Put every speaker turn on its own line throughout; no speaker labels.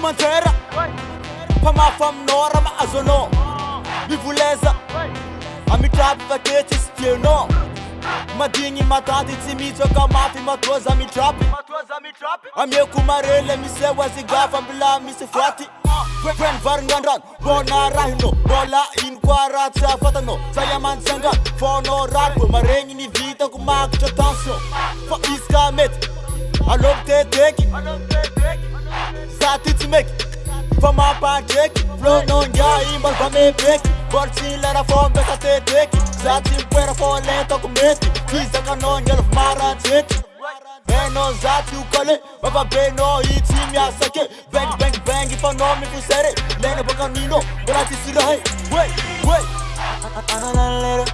mantera Pamafamnora ma azono Mivuleza Amitrapi vakety sy tianao Madigny matady tsy mitsoka mafy matoza mitrapi Amieko marele miseho azigafa mbila misy faty Kwen varingandrano bona rahino Bola ino koa raha tsy afatanao Zay amantsanga fonao rariko Maregny ny vitako makotra tension Fa izy ka mety Aloko teteky Za ty tsy meky Fa mampandreky Flonao ngia imbal va mebeky Bol tsy lera fo mbesa teteky Za tsy mipoera fo lentako mety Fizakanao ngelaf marantsety Hainao za tsy ukale Vababenao i tsy miasake Bang bang bang ifanao mifosere Lena baka nino Bola ty sirahay Wey Anolan lera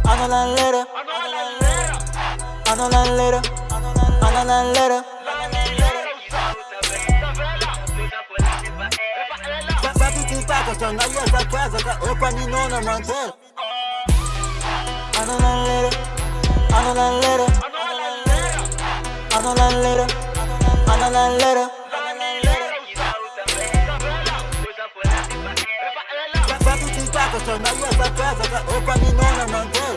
Anolan lera Anolan lera Anolan lera Saka changa yesa kweza ka opa ni nona mantel Anolan lera Anolan lera Anolan lera Anolan lera Saka changa yesa kweza ka opa ni nona mantel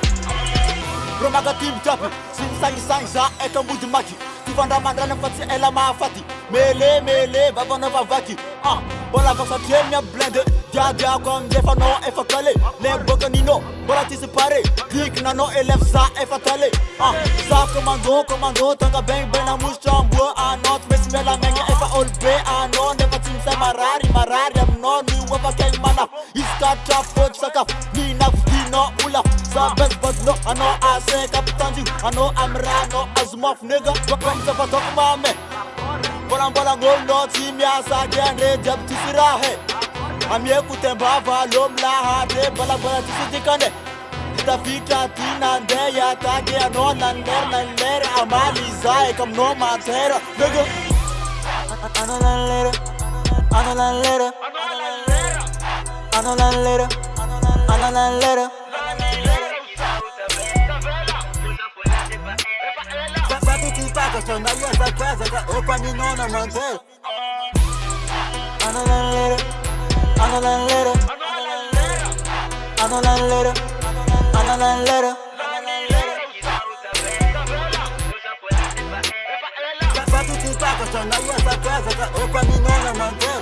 Romaga team tapi Sinsain za eka mudi maki Tivandra mandrana fa tsy ela mahafaty Mele vavana vavaky Bola vasa tie mia blende Dia ko amjefanao efa kale Le boka nino Bola ty sy pare Dik nanao elef za efa tale Za commando Tanga bang na mustra ambua Anao ty mesy mela megna efa olbe Anao nefa tsy misay marary Aminao ny wafa keng manaf Iska trafo sakaf Ni navdino ulaf Sa best badno Anao ase kapitanji Anao amrano azmof nigga Bakram sa patok mame Bola ngolo tsy miasa Gendre jab ty sirahe Amieko tembava lom lahate Bola ty sidikane Itafika tinandeya Take anao naler Amali zae kam no matera Nigga Anolan lera Anolan lera Anolan lera Anolan lera Saka changa yesa kweza ka opa ni nona mantel Anolan lera Anolan lera Anolan lera Anolan lera Saka changa yesa kweza ka opa ni nona mantel